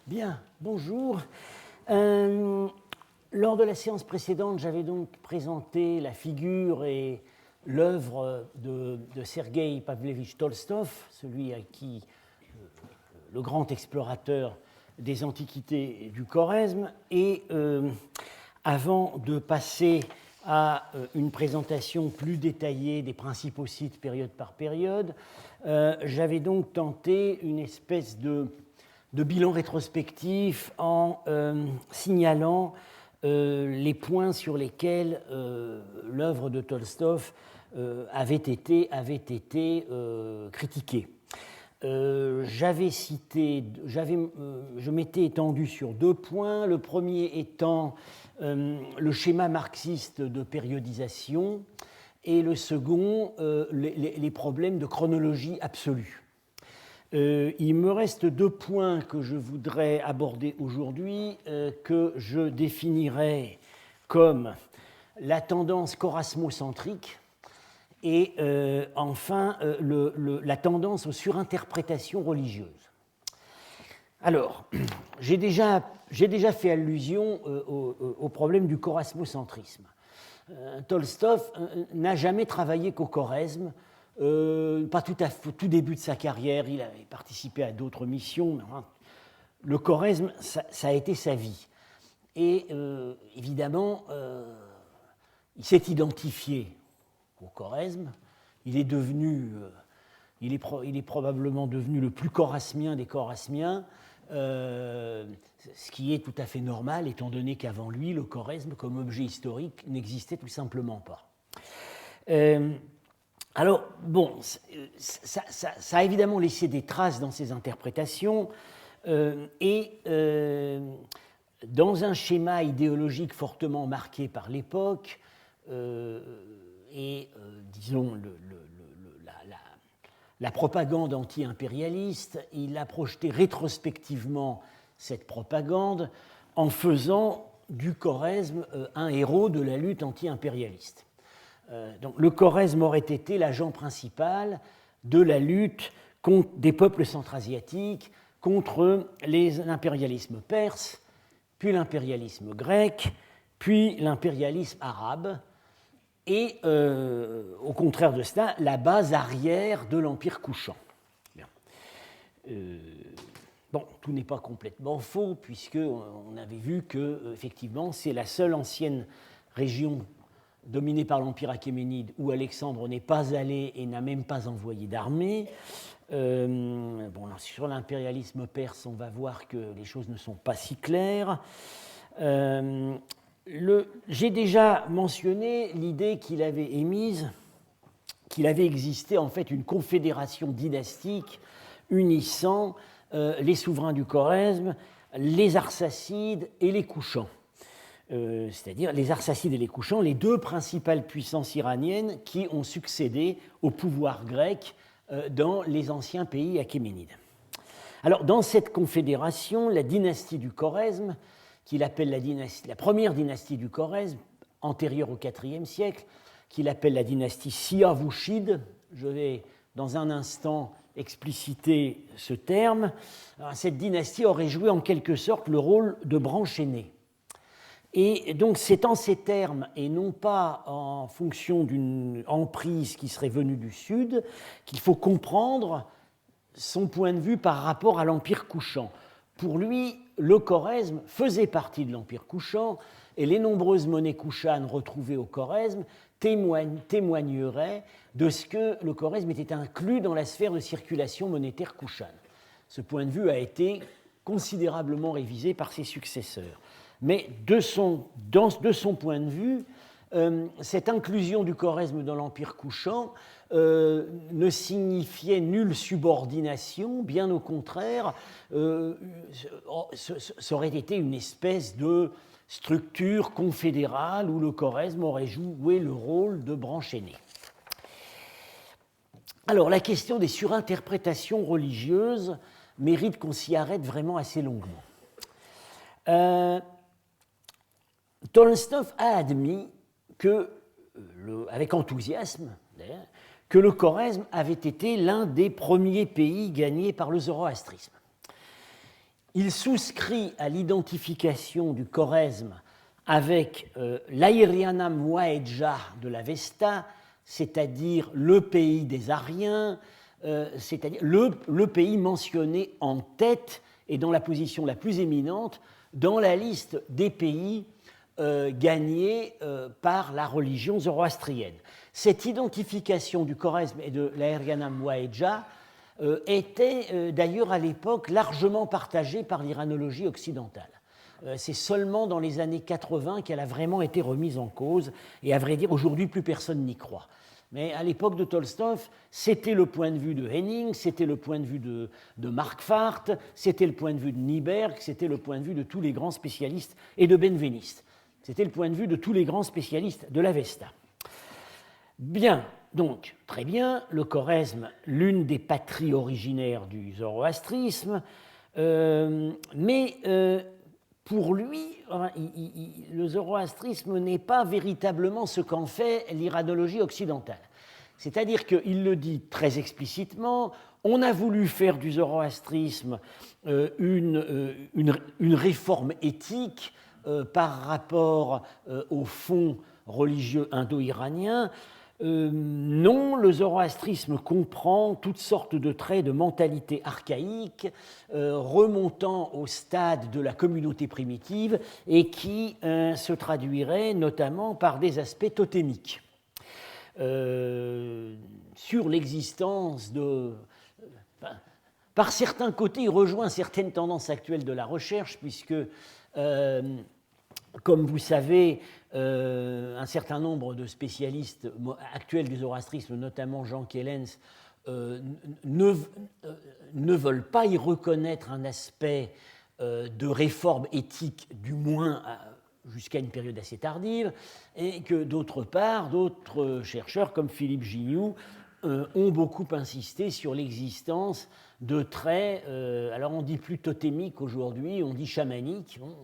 Bien, bonjour. Lors de la séance précédente, j'avais donc présenté la figure et l'œuvre de Sergueï Pavlovitch Tolstoi, celui à qui le grand explorateur des Antiquités et du Khorezm. Et avant de passer à une présentation plus détaillée des principaux sites période par période, j'avais donc tenté une espèce de bilan rétrospectif en signalant les points sur lesquels l'œuvre de Tolstoi avait été critiquée. Je m'étais étendu sur 2 points. Le premier étant le schéma marxiste de périodisation et le second, les problèmes de chronologie absolue. Il me reste 2 points que je voudrais aborder aujourd'hui, que je définirai comme la tendance chorasmocentrique et enfin la tendance aux surinterprétations religieuses. Alors, j'ai déjà fait allusion au problème du chorasmocentrisme. Tolstoi n'a jamais travaillé qu'au Khorezm. Pas tout début de sa carrière, il avait participé à d'autres missions, mais le Khorezm, ça a été sa vie. Et évidemment, il s'est identifié au Khorezm. Il est probablement devenu le plus chorasmien des chorasmiens, ce qui est tout à fait normal, étant donné qu'avant lui, le Khorezm, comme objet historique, n'existait tout simplement pas. Alors, bon, ça a évidemment laissé des traces dans ses interprétations et dans un schéma idéologique fortement marqué par l'époque disons, la propagande anti-impérialiste, il a projeté rétrospectivement cette propagande en faisant du Khorezm un héros de la lutte anti-impérialiste. Donc, le Khorezm aurait été l'agent principal de la lutte des peuples centra-asiatiques contre l'impérialisme perse, puis l'impérialisme grec, puis l'impérialisme arabe, et au contraire de cela, la base arrière de l'Empire couchant. Bon, tout n'est pas complètement faux, puisqu'on avait vu que, effectivement, c'est la seule ancienne région dominée par l'Empire achéménide où Alexandre n'est pas allé et n'a même pas envoyé d'armée. Sur l'impérialisme perse, on va voir que les choses ne sont pas si claires. J'ai déjà mentionné l'idée qu'il avait émise, qu'il avait existé en fait une confédération dynastique unissant les souverains du Khorezm, les Arsacides et les Couchans. C'est-à-dire les Arsacides et les Couchans, les 2 principales puissances iraniennes qui ont succédé au pouvoir grec dans les anciens pays achéménides. Alors, dans cette confédération, la dynastie du Khorezm, qu'il appelle la première dynastie du Khorezm, antérieure au IVe siècle, qu'il appelle la dynastie Siavushide, je vais dans un instant expliciter ce terme. Alors, cette dynastie aurait joué en quelque sorte le rôle de branche aînée. Et donc c'est en ces termes, et non pas en fonction d'une emprise qui serait venue du Sud, qu'il faut comprendre son point de vue par rapport à l'Empire couchant. Pour lui, le Khorezm faisait partie de l'Empire couchant, et les nombreuses monnaies kouchanes retrouvées au Khorezm témoigneraient de ce que le Khorezm était inclus dans la sphère de circulation monétaire kouchane. Ce point de vue a été considérablement révisé par ses successeurs. Mais de son point de vue, cette inclusion du Khorezm dans l'Empire couchant ne signifiait nulle subordination, bien au contraire, ça aurait été une espèce de structure confédérale où le Khorezm aurait joué le rôle de branche aînée. Alors, la question des surinterprétations religieuses mérite qu'on s'y arrête vraiment assez longuement. Tolstoi a admis avec enthousiasme d'ailleurs, que le Khorezm avait été l'un des premiers pays gagnés par le zoroastrisme. il souscrit à l'identification du Khorezm avec l'Airianam Waedja de l'Avesta, c'est-à-dire le pays des Ariens, c'est-à-dire le pays mentionné en tête et dans la position la plus éminente dans la liste des pays gagnés par la religion zoroastrienne. Cette identification du Khorezm et de l'Airianam Waedja était d'ailleurs à l'époque largement partagée par l'iranologie occidentale. C'est seulement dans les années 80 qu'elle a vraiment été remise en cause, et à vrai dire, aujourd'hui, plus personne n'y croit. Mais à l'époque de Tolstoï, c'était le point de vue de Henning, c'était le point de vue de Marquardt, c'était le point de vue de Nieberg, c'était le point de vue de tous les grands spécialistes, et de Benveniste. C'était le point de vue de tous les grands spécialistes de l'Avesta. Bien, donc, très bien, le Khorezm, l'une des patries originaires du zoroastrisme, mais pour lui, le zoroastrisme n'est pas véritablement ce qu'en fait l'iranologie occidentale. C'est-à-dire qu'il le dit très explicitement, on a voulu faire du zoroastrisme une réforme éthique par rapport au fond religieux indo-iranien. Non, le zoroastrisme comprend toutes sortes de traits de mentalité archaïque remontant au stade de la communauté primitive et qui se traduiraient notamment par des aspects totémiques. Sur l'existence de... par certains côtés, il rejoint certaines tendances actuelles de la recherche, puisque, comme vous savez, un certain nombre de spécialistes actuels du zoroastrisme, notamment Jean Kellens, ne veulent pas y reconnaître un aspect de réforme éthique, du moins jusqu'à une période assez tardive, et que d'autre part, d'autres chercheurs comme Philippe Gignoux ont beaucoup insisté sur l'existence de traits, alors on dit plus totémiques aujourd'hui, on dit chamaniques, bon,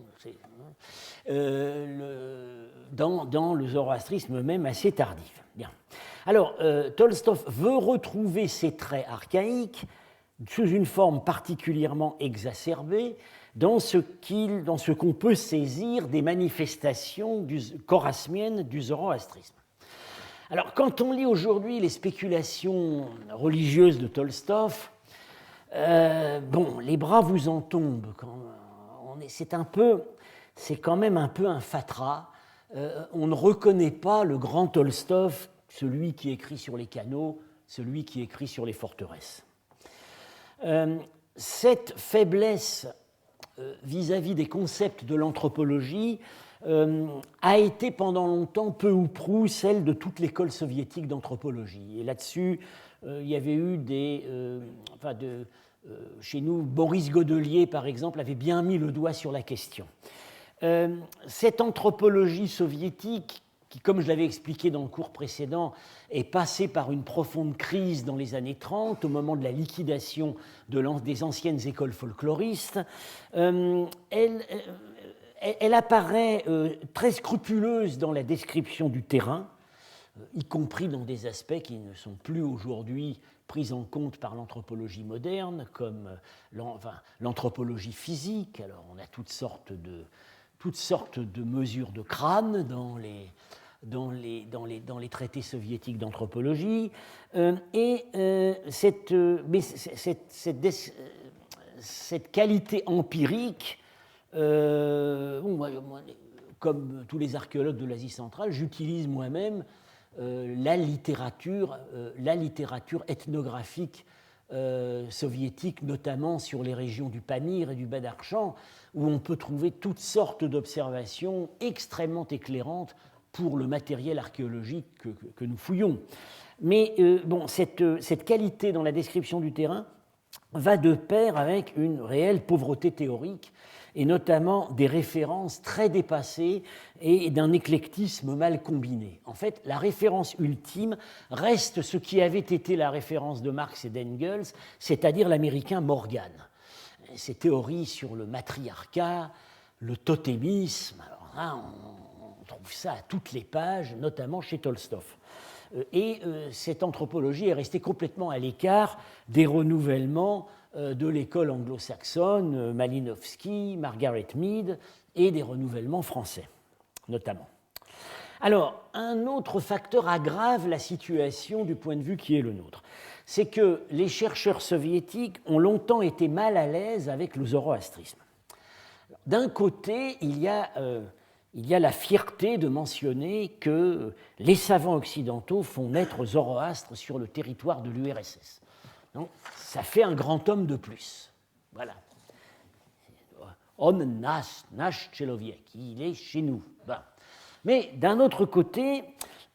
dans le zoroastrisme même assez tardif. Bien. Alors, Tolstoï veut retrouver ces traits archaïques sous une forme particulièrement exacerbée dans ce qu'on peut saisir des manifestations chorasmiennes du zoroastrisme. Alors, quand on lit aujourd'hui les spéculations religieuses de Tolstoï, bon, les bras vous en tombent. C'est quand même un peu un fatras. On ne reconnaît pas le grand Tolstoï, celui qui écrit sur les canaux, celui qui écrit sur les forteresses. Cette faiblesse vis-à-vis des concepts de l'anthropologie a été pendant longtemps peu ou prou celle de toute l'école soviétique d'anthropologie. Et là-dessus, il y avait eu chez nous, Boris Godelier, par exemple, avait bien mis le doigt sur la question. Cette anthropologie soviétique, qui, comme je l'avais expliqué dans le cours précédent, est passée par une profonde crise dans les années 30, au moment de la liquidation des anciennes écoles folkloristes, elle apparaît très scrupuleuse dans la description du terrain, y compris dans des aspects qui ne sont plus aujourd'hui pris en compte par l'anthropologie moderne, comme l'anthropologie physique. Alors, on a toutes sortes de mesures de crâne dans les traités soviétiques d'anthropologie. Cette qualité empirique, comme tous les archéologues de l'Asie centrale, j'utilise moi-même la littérature ethnographique soviétique, notamment sur les régions du Pamir et du Badarchan, où on peut trouver toutes sortes d'observations extrêmement éclairantes pour le matériel archéologique que nous fouillons. Mais cette qualité dans la description du terrain va de pair avec une réelle pauvreté théorique, et notamment des références très dépassées et d'un éclectisme mal combiné. En fait, la référence ultime reste ce qui avait été la référence de Marx et d'Engels, c'est-à-dire l'américain Morgan. Ses théories sur le matriarcat, le totémisme, alors là, on trouve ça à toutes les pages, notamment chez Tolstoï. Et cette anthropologie est restée complètement à l'écart des renouvellements de l'école anglo-saxonne, Malinowski, Margaret Mead, et des renouvellements français, notamment. Alors, un autre facteur aggrave la situation du point de vue qui est le nôtre. C'est que les chercheurs soviétiques ont longtemps été mal à l'aise avec le zoroastrisme. D'un côté, il y a la fierté de mentionner que les savants occidentaux font naître Zoroastre sur le territoire de l'URSS. Donc, ça fait un grand homme de plus. Voilà. On nasz Cheloviek, il est chez nous. Voilà. Mais d'un autre côté,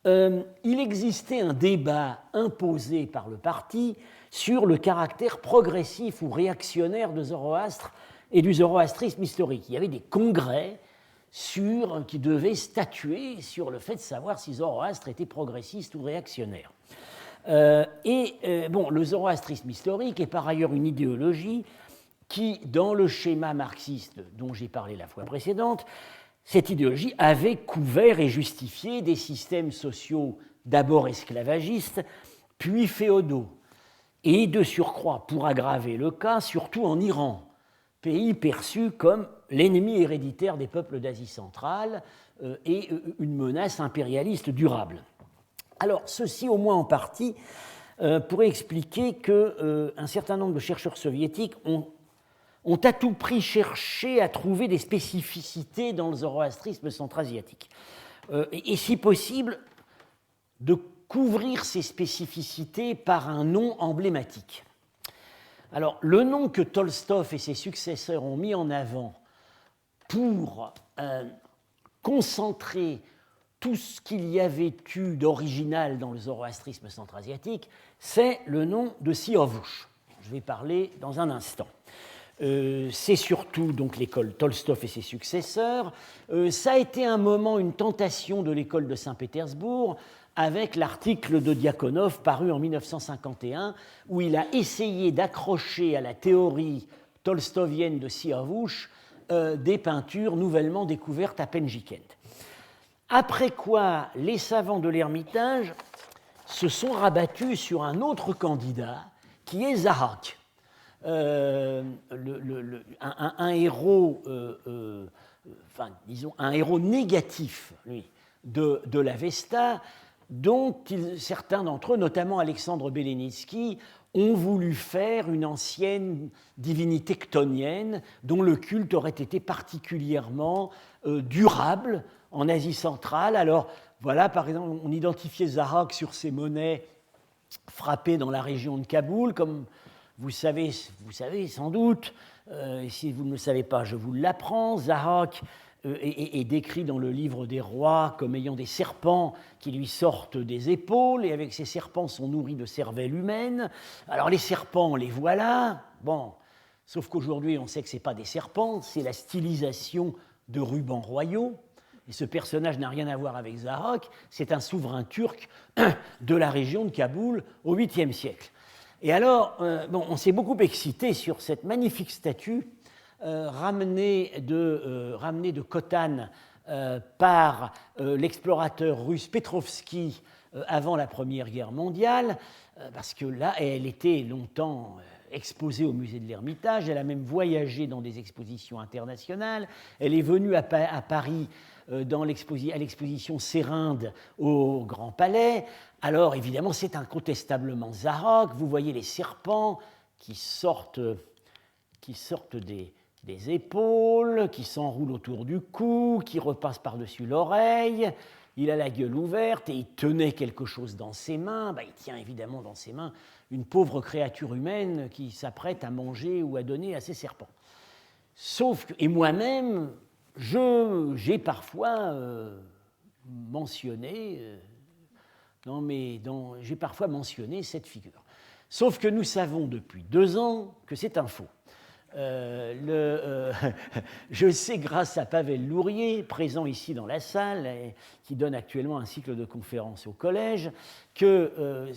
il existait un débat imposé par le parti sur le caractère progressif ou réactionnaire de Zoroastre et du zoroastrisme historique. Il y avait des congrès qui devaient statuer sur le fait de savoir si Zoroastre était progressiste ou réactionnaire. Le zoroastrisme historique est par ailleurs une idéologie qui, dans le schéma marxiste dont j'ai parlé la fois précédente, cette idéologie avait couvert et justifié des systèmes sociaux d'abord esclavagistes, puis féodaux, et de surcroît, pour aggraver le cas, surtout en Iran, pays perçu comme l'ennemi héréditaire des peuples d'Asie centrale et une menace impérialiste durable. Alors, ceci, au moins en partie, pourrait expliquer qu'un certain nombre de chercheurs soviétiques ont à tout prix cherché à trouver des spécificités dans le zoroastrisme centra-asiatique. Et si possible, de couvrir ces spécificités par un nom emblématique. Alors, le nom que Tolstov et ses successeurs ont mis en avant pour concentrer tout ce qu'il y avait eu d'original dans le zoroastrisme centra-asiatique, c'est le nom de Siavush. Je vais parler dans un instant. C'est surtout donc l'école Tolstov et ses successeurs. Ça a été un moment une tentation de l'école de Saint-Pétersbourg avec l'article de Diakonov paru en 1951 où il a essayé d'accrocher à la théorie tolstovienne de Siavush des peintures nouvellement découvertes à Penjikent. Après quoi, les savants de l'Ermitage se sont rabattus sur un autre candidat qui est Zahak. Un héros, un héros négatif, lui, de l'Avesta, dont certains d'entre eux, notamment Alexandre Belenitsky, ont voulu faire une ancienne divinité chtonienne dont le culte aurait été particulièrement durable en Asie centrale. Alors, voilà, par exemple, on identifiait Zahak sur ses monnaies frappées dans la région de Kaboul, comme vous savez sans doute, et si vous ne le savez pas, je vous l'apprends. Zahak est décrit dans le livre des rois comme ayant des serpents qui lui sortent des épaules, et avec ces serpents sont nourris de cervelles humaines. Alors les serpents, les voilà, bon, sauf qu'aujourd'hui on sait que ce n'est pas des serpents, c'est la stylisation de rubans royaux, et ce personnage n'a rien à voir avec Zahak, c'est un souverain turc de la région de Kaboul au 8e siècle. Et alors, on s'est beaucoup excité sur cette magnifique statue ramenée de Khotan par l'explorateur russe Petrovski avant la Première Guerre mondiale, parce que là, elle était longtemps exposée au musée de l'Ermitage, elle a même voyagé dans des expositions internationales, elle est venue à Paris à l'exposition Sérinde au Grand Palais. Alors, évidemment, c'est incontestablement Zahak. Vous voyez les serpents qui sortent des épaules, qui s'enroulent autour du cou, qui repassent par-dessus l'oreille. Il a la gueule ouverte et il tenait quelque chose dans ses mains. Il tient évidemment dans ses mains une pauvre créature humaine qui s'apprête à manger ou à donner à ses serpents. Sauf que, et moi-même, j'ai parfois mentionné cette figure. Sauf que nous savons depuis 2 ans que c'est un faux. Je sais, grâce à Pavel Lourier, présent ici dans la salle, et qui donne actuellement un cycle de conférences au collège, que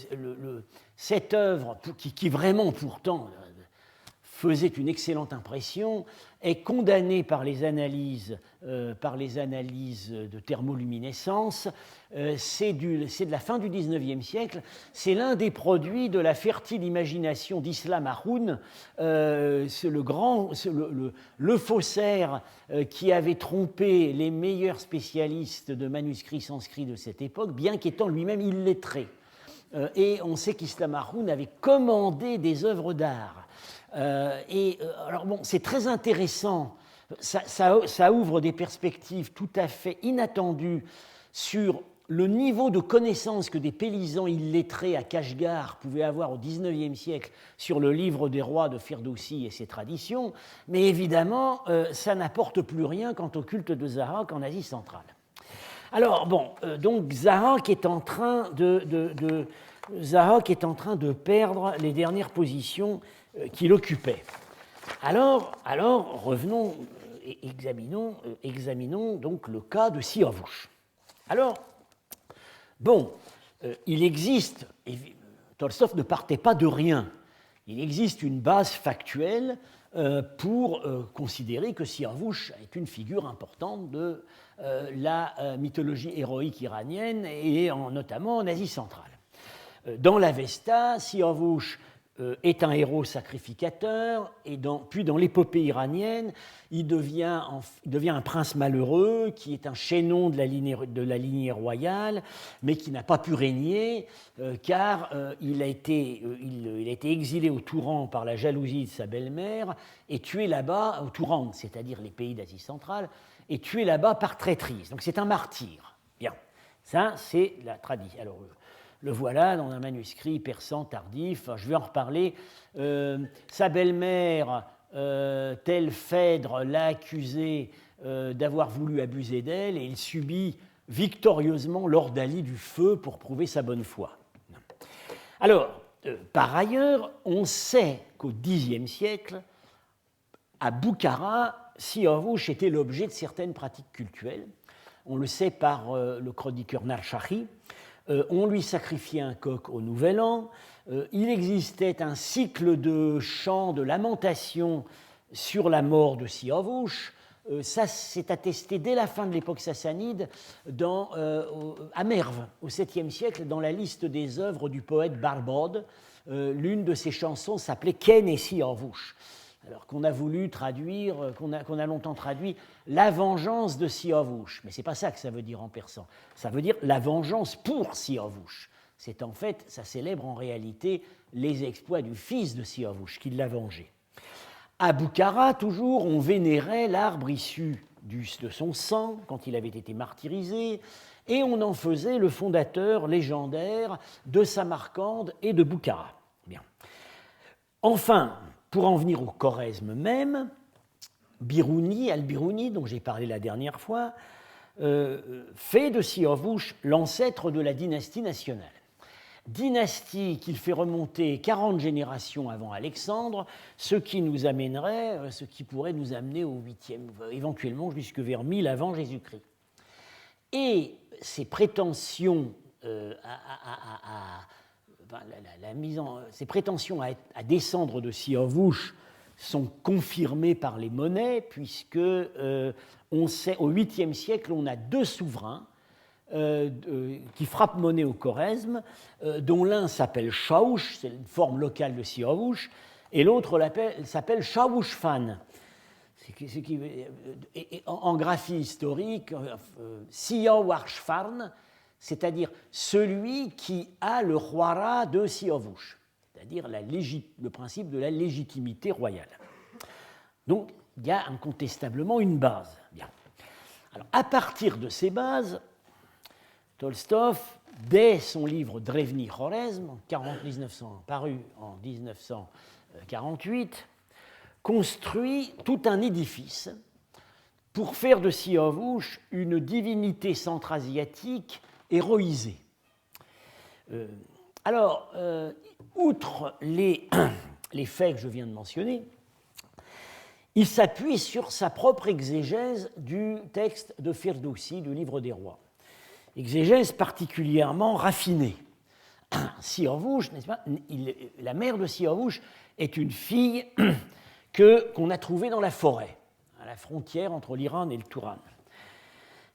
cette œuvre, qui vraiment pourtant faisait une excellente impression, est condamné par les analyses de thermoluminescence. C'est de la fin du XIXe siècle. C'est l'un des produits de la fertile imagination d'Islam Haroun, c'est le faussaire qui avait trompé les meilleurs spécialistes de manuscrits sanscrits de cette époque, bien qu'étant lui-même illettré. Et on sait qu'Islam Haroun avait commandé des œuvres d'art. Alors bon, c'est très intéressant, ça ouvre des perspectives tout à fait inattendues sur le niveau de connaissance que des paysans illettrés à Kashgar pouvaient avoir au XIXe siècle sur le livre des rois de Firdoussi et ses traditions, mais évidemment, ça n'apporte plus rien quant au culte de Zahak en Asie centrale. Alors bon, donc Zahak est en train de perdre les dernières positions qu'il occupait. Alors revenons et examinons donc le cas de Siavush. Alors, bon, il existe, et Tolstoï ne partait pas de rien, il existe une base factuelle pour considérer que Siavush est une figure importante de la mythologie héroïque iranienne et notamment en Asie centrale. Dans l'Avesta, Siavush est un héros sacrificateur, et puis dans l'épopée iranienne, il devient un prince malheureux qui est un chaînon de la lignée royale, mais qui n'a pas pu régner, car il a été exilé au Touran par la jalousie de sa belle-mère, et tué là-bas, au Touran, c'est-à-dire les pays d'Asie centrale, et tué là-bas par traîtrise. Donc c'est un martyr. Bien, ça c'est la tradition. Alors, le voilà dans un manuscrit persan tardif, je vais en reparler. Sa belle-mère, telle Phèdre, l'a accusé d'avoir voulu abuser d'elle et il subit victorieusement l'ordalie du feu pour prouver sa bonne foi. Alors, par ailleurs, on sait qu'au Xe siècle, à Boukhara, Siavush était l'objet de certaines pratiques cultuelles. On le sait par le chroniqueur Narshahi. On lui sacrifiait un coq au Nouvel An. Il existait un cycle de chants, de lamentations sur la mort de Siavush. Ça s'est attesté dès la fin de l'époque sassanide à Merv, au 7e siècle, dans la liste des œuvres du poète Barbod. L'une de ses chansons s'appelait Ken et Siavush. Alors qu'on a voulu traduire, qu'on a longtemps traduit la vengeance de Siavush. Mais ce n'est pas ça que ça veut dire en persan. Ça veut dire la vengeance pour Siavush. C'est en fait, ça célèbre en réalité les exploits du fils de Siavush, qui l'a vengé. À Boukhara, toujours, on vénérait l'arbre issu de son sang, quand il avait été martyrisé, et on en faisait le fondateur légendaire de Samarcande et de Boukhara. Bien. Enfin, pour en venir au Khorezm même, Al-Biruni, dont j'ai parlé la dernière fois, fait de Siavush l'ancêtre de la dynastie nationale. Dynastie qu'il fait remonter 40 générations avant Alexandre, ce qui pourrait nous amener au 8e, éventuellement jusque vers 1000 avant Jésus-Christ. Et ces prétentions ces prétentions à descendre de Siavush sont confirmées par les monnaies, puisque on sait, au 8e siècle, on a deux souverains qui frappent monnaie au Khorezm, dont l'un s'appelle Shaouch, c'est une forme locale de Siavush, et l'autre s'appelle Shaouchfan. En graphie historique, Siawarshfarn, c'est-à-dire celui qui a le roirat de Siavush, c'est-à-dire le principe de la légitimité royale. Donc, il y a incontestablement une base. Bien. Alors, à partir de ces bases, Tolstoï, dès son livre Drevny Khorezm, paru en 1948, construit tout un édifice pour faire de Siavush une divinité centra-asiatique héroïsée. Outre les faits que je viens de mentionner, il s'appuie sur sa propre exégèse du texte de Firdoussi, du livre des rois. Exégèse particulièrement raffinée. Siavush, n'est-ce pas, la mère de Siavush est une fille qu'on a trouvé dans la forêt, à la frontière entre l'Iran et le Touran.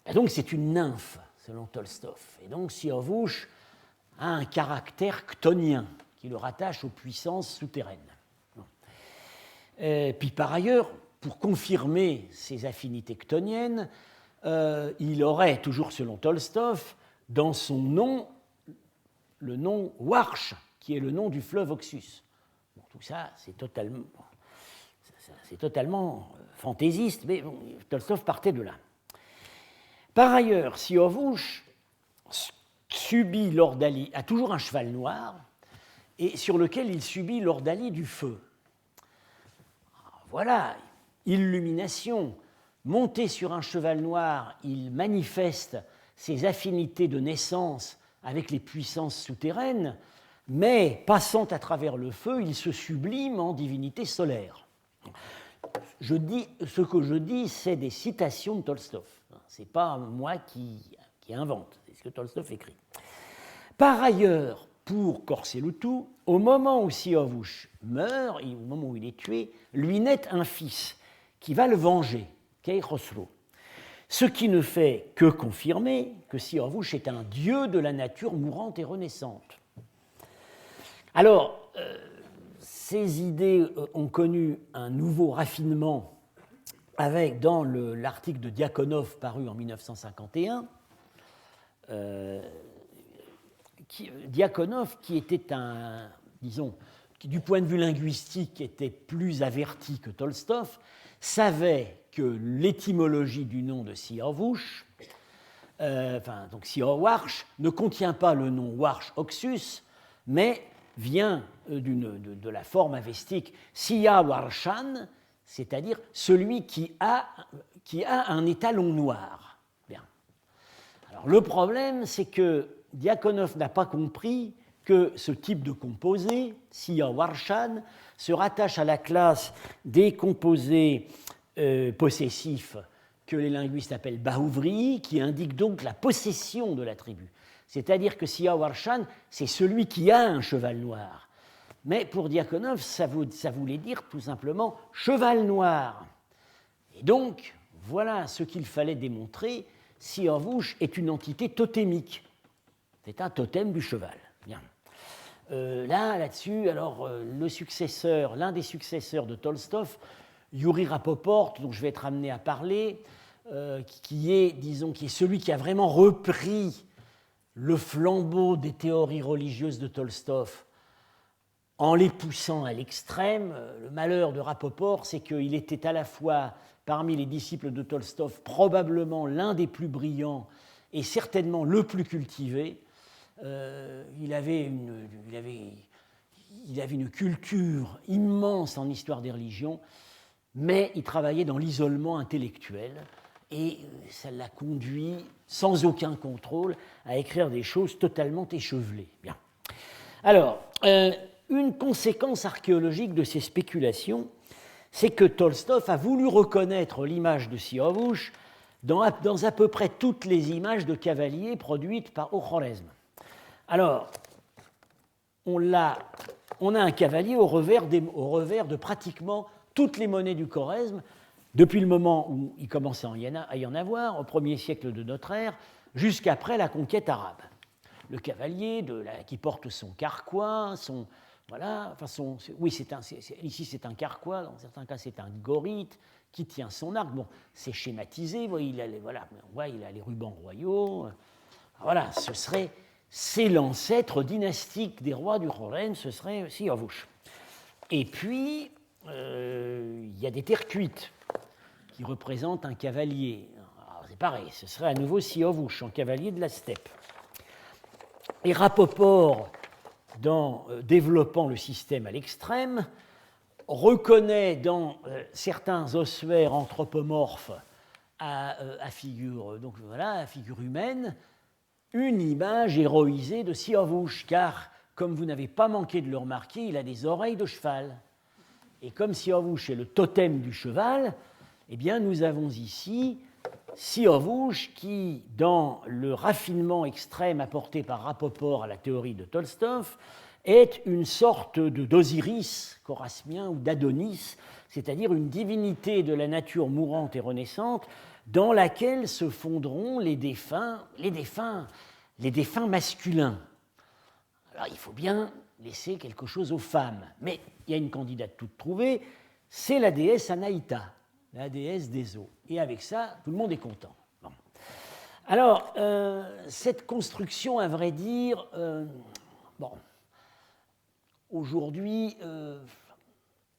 Et donc c'est une nymphe, selon Tolstov. Et donc Siavush a un caractère chtonien qui le rattache aux puissances souterraines. Puis par ailleurs, pour confirmer ses affinités chtoniennes, il aurait, toujours selon Tolstov, dans son nom, le nom Warsh, qui est le nom du fleuve Oxus. Bon, tout ça, c'est totalement fantaisiste, mais bon, Tolstov partait de là. Par ailleurs, Siavush subit l'ordalie, a toujours un cheval noir, et sur lequel il subit l'ordalie du feu. Voilà, illumination. Monté sur un cheval noir, il manifeste ses affinités de naissance avec les puissances souterraines, mais passant à travers le feu, il se sublime en divinité solaire. Ce que je dis, c'est des citations de Tolstov. Ce n'est pas moi qui invente, c'est ce que Tolstov écrit. Par ailleurs, pour corser le tout, au moment où Siavush meurt, et au moment où il est tué, lui naît un fils qui va le venger, Kay Khosrow. Ce qui ne fait que confirmer que Siavush est un dieu de la nature mourante et renaissante. Alors, ces idées ont connu un nouveau raffinement dans l'article de Diakonov paru en 1951. Diakonov, qui était qui du point de vue linguistique était plus averti que Tolstov, savait que l'étymologie du nom de Siavush, donc Siawarsh, ne contient pas le nom Warsh Oxus, mais vient de la forme avestique Siawarshan, c'est-à-dire celui qui a un étalon noir. Bien. Alors, le problème, c'est que Diakonov n'a pas compris que ce type de composé, Siawarshan, se rattache à la classe des composés possessifs que les linguistes appellent Bahouvri, qui indiquent donc la possession de l'attribut. C'est-à-dire que Siawarshan, c'est celui qui a un cheval noir. Mais pour Diakonov, ça voulait dire tout simplement cheval noir. Et donc, voilà ce qu'il fallait démontrer. Siavush est une entité totémique. C'est un totem du cheval. Bien. Là-dessus, alors, l'un des successeurs de Tolstov, Yuri Rapoport, dont je vais être amené à parler, qui est celui qui a vraiment repris le flambeau des théories religieuses de Tolstov en les poussant à l'extrême. Le malheur de Rapoport, c'est qu'il était à la fois, parmi les disciples de Tolstov, probablement l'un des plus brillants et certainement le plus cultivé. Il avait une culture immense en histoire des religions, mais il travaillait dans l'isolement intellectuel et ça l'a conduit, sans aucun contrôle, à écrire des choses totalement échevelées. Bien. Alors, une conséquence archéologique de ces spéculations, c'est que Tolstov a voulu reconnaître l'image de Siavush dans à peu près toutes les images de cavaliers produites par Khwarezm. Alors, on a un cavalier au revers de pratiquement toutes les monnaies du Khwarezm, depuis le moment où il commençait à y en avoir, au 1er siècle de notre ère, jusqu'après la conquête arabe. Le cavalier qui porte son carquois, ici c'est un carquois, dans certains cas c'est un gorite, qui tient son arc. Bon, c'est schématisé, il a les rubans royaux. Voilà, c'est l'ancêtre dynastique des rois du Khwarezm, ce serait Siavush. Et puis, il y a des terres cuites qui représentent un cavalier. Alors, c'est pareil, ce serait à nouveau Siavush, un cavalier de la steppe. Et Rapoport, développant le système à l'extrême, reconnaît dans certains ossuaires anthropomorphes à figure humaine une image héroïsée de Siavush, car, comme vous n'avez pas manqué de le remarquer, il a des oreilles de cheval. Et comme Siavush est le totem du cheval, eh bien, nous avons ici Siavush, qui, dans le raffinement extrême apporté par Rapoport à la théorie de Tolstov, est une sorte d'Osiris chorasmien ou d'Adonis, c'est-à-dire une divinité de la nature mourante et renaissante dans laquelle se fondront les défunts masculins. Alors il faut bien laisser quelque chose aux femmes, mais il y a une candidate toute trouvée, c'est la déesse Anaïta, la déesse des eaux. Et avec ça, tout le monde est content. Bon. Alors, cette construction, à vrai dire, aujourd'hui,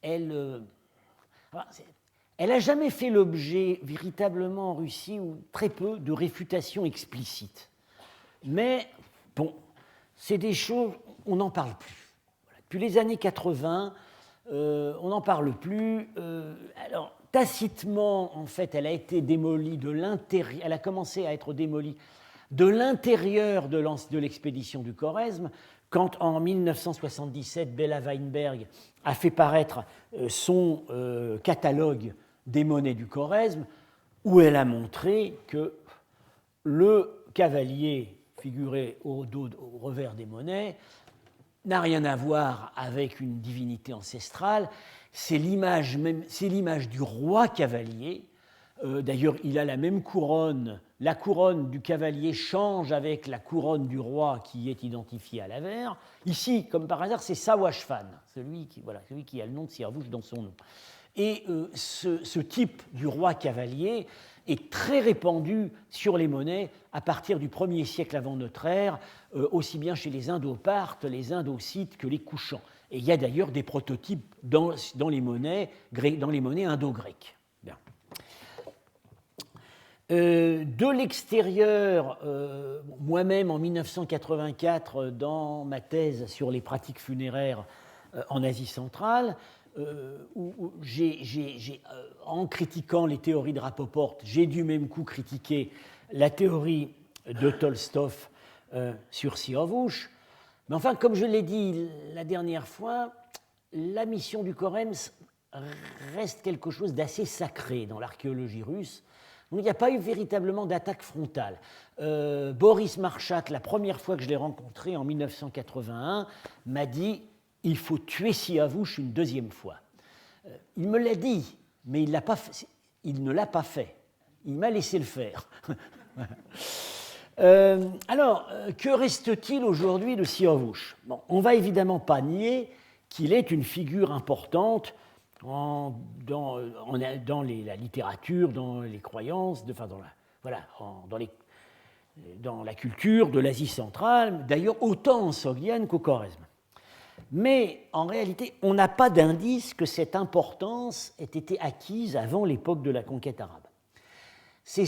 elle n'a jamais fait l'objet véritablement en Russie, ou très peu, de réfutation explicite. Mais, bon, c'est des choses, on n'en parle plus. Voilà. Depuis les années 80, on n'en parle plus. Alors, tacitement, en fait, elle a été démolie de l'intérieur, elle a commencé à être démolie de l'intérieur de l'expédition du Khorezm, quand en 1977, Bella Weinberg a fait paraître son catalogue des monnaies du Khorezm, où elle a montré que le cavalier figuré au revers des monnaies n'a rien à voir avec une divinité ancestrale, c'est l'image du roi cavalier. D'ailleurs, il a la même couronne. La couronne du cavalier change avec la couronne du roi qui est identifiée à l'avers. Ici, comme par hasard, c'est Sawashfan, celui qui a le nom de Siavush dans son nom. Et ce type du roi cavalier est très répandu sur les monnaies à partir du 1er siècle avant notre ère, aussi bien chez les Indo-Parthes, les Indo-Scythes que les Couchants. Et il y a d'ailleurs des prototypes dans les monnaies indo-grecques. Bien. De l'extérieur, moi-même en 1984, dans ma thèse sur les pratiques funéraires en Asie centrale, où en critiquant les théories de Rapoport, j'ai du même coup critiqué la théorie de Tolstov sur Siavush. Mais enfin, comme je l'ai dit la dernière fois, la mission du Khorezm reste quelque chose d'assez sacré dans l'archéologie russe. Donc il n'y a pas eu véritablement d'attaque frontale. Boris Marchak, la première fois que je l'ai rencontré en 1981, m'a dit « il faut tuer Siavush une deuxième fois ». Il me l'a dit, mais il ne l'a pas fait. Il m'a laissé le faire. Alors, que reste-t-il aujourd'hui de Siavush ? Bon, on ne va évidemment pas nier qu'il est une figure importante dans la littérature, dans les croyances, dans la culture de l'Asie centrale, d'ailleurs autant en Sogdiane qu'au Khorezm. Mais en réalité, on n'a pas d'indice que cette importance ait été acquise avant l'époque de la conquête arabe. C'est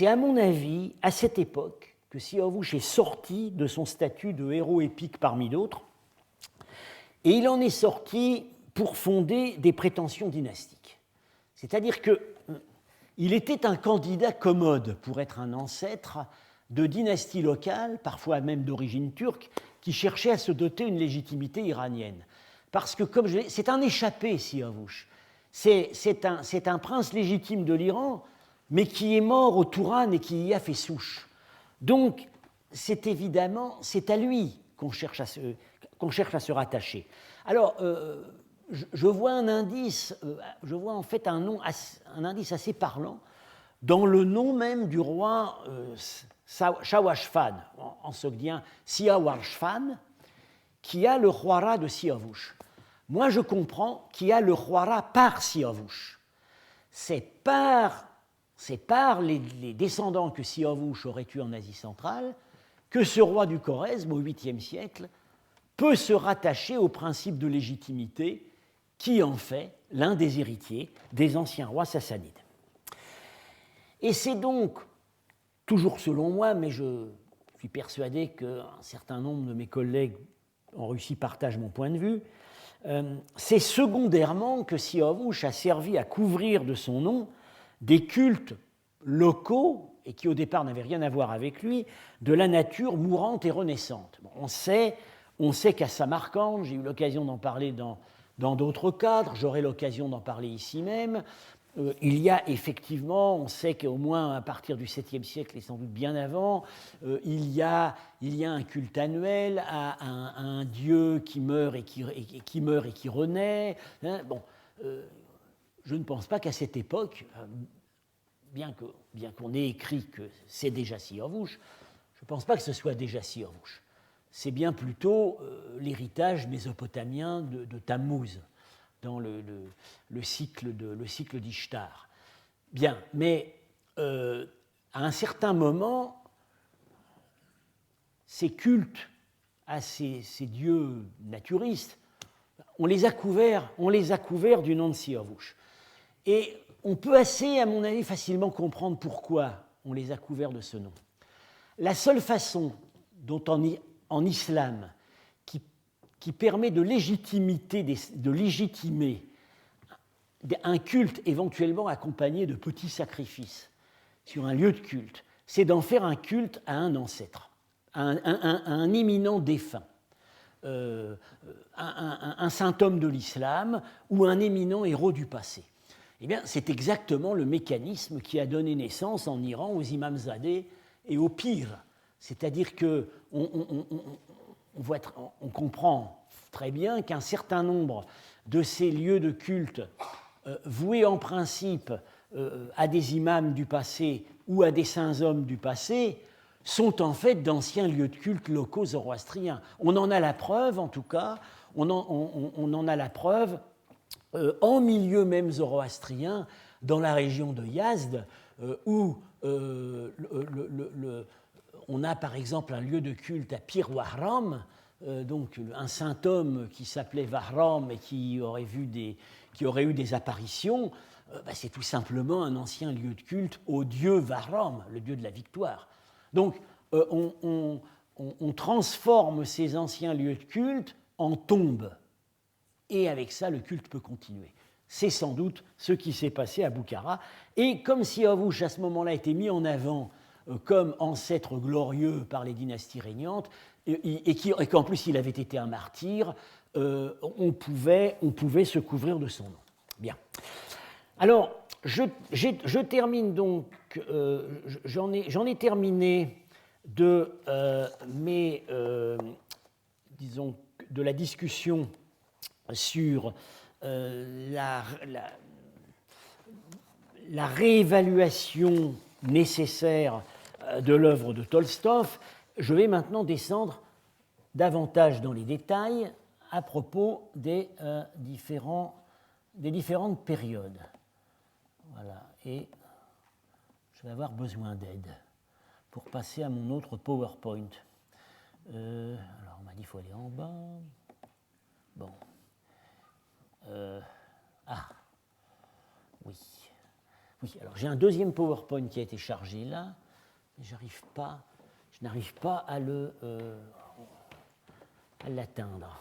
à mon avis, à cette époque, que Siavush est sorti de son statut de héros épique parmi d'autres, et il en est sorti pour fonder des prétentions dynastiques. C'est-à-dire qu'il était un candidat commode pour être un ancêtre de dynasties locales, parfois même d'origine turque, qui cherchaient à se doter d'une légitimité iranienne. Parce que, c'est un échappé, Siavush. C'est un prince légitime de l'Iran, mais qui est mort au Touran et qui y a fait souche. Donc, c'est à lui qu'on cherche à se rattacher. Alors, je vois un indice, en fait un indice assez parlant dans le nom même du roi Shawashfan, en sogdien Siawarshfan, qui a le roirat de Siavush. Moi, je comprends qu'il y a le roirat par Siavush. C'est par les descendants que Siavush aurait eu en Asie centrale que ce roi du Khorezm, au 8e siècle, peut se rattacher au principe de légitimité qui en fait l'un des héritiers des anciens rois sassanides. Et c'est donc, toujours selon moi, mais je suis persuadé qu'un certain nombre de mes collègues en Russie partagent mon point de vue, c'est secondairement que Siavush a servi à couvrir de son nom des cultes locaux, et qui au départ n'avaient rien à voir avec lui, de la nature mourante et renaissante. Bon, on sait qu'à Samarcande, j'ai eu l'occasion d'en parler dans d'autres cadres, j'aurai l'occasion d'en parler ici même, il y a effectivement, on sait qu'au moins à partir du 7e siècle et sans doute bien avant, il y a un culte annuel à un dieu qui meurt et qui renaît. Hein. Bon, je ne pense pas qu'à cette époque, bien qu'on ait écrit que c'est déjà Siorvouch, je ne pense pas que ce soit déjà Siorvouch. C'est bien plutôt l'héritage mésopotamien de Tammuz dans le cycle d'Ishtar. Bien, mais à un certain moment, ces cultes à ces dieux naturistes, on les a couverts du nom de Siorvouch. Et on peut assez, à mon avis, facilement comprendre pourquoi on les a couverts de ce nom. La seule façon dont en islam, qui permet de légitimer un culte éventuellement accompagné de petits sacrifices sur un lieu de culte, c'est d'en faire un culte à un ancêtre, à un éminent défunt, un saint homme de l'islam ou un éminent héros du passé. Eh bien, c'est exactement le mécanisme qui a donné naissance en Iran aux imamzadeh et aux pires. C'est-à-dire qu'on comprend très bien qu'un certain nombre de ces lieux de culte, voués en principe à des imams du passé ou à des saints hommes du passé, sont en fait d'anciens lieux de culte locaux zoroastriens. On en a la preuve, en tout cas, on en a la preuve en milieu même zoroastrien, dans la région de Yazd, où on a par exemple un lieu de culte à Pir Wahram, donc un saint homme qui s'appelait Wahram et qui aurait eu des apparitions. C'est tout simplement un ancien lieu de culte au dieu Wahram, le dieu de la victoire. Donc on transforme ces anciens lieux de culte en tombes. Et avec ça, le culte peut continuer. C'est sans doute ce qui s'est passé à Boukhara. Et comme Siorvouch, à ce moment-là, était mis en avant comme ancêtre glorieux par les dynasties régnantes, et qu'en plus il avait été un martyr, on pouvait se couvrir de son nom. Bien. Alors, je termine donc, j'en ai terminé de de la discussion sur la réévaluation nécessaire de l'œuvre de Tolstoï. Je vais maintenant descendre davantage dans les détails à propos des différentes périodes. Voilà, et je vais avoir besoin d'aide pour passer à mon autre PowerPoint. Alors, on m'a dit qu'il faut aller en bas. Bon. Oui. Oui, alors j'ai un deuxième PowerPoint qui a été chargé là, mais je n'arrive pas à l'atteindre.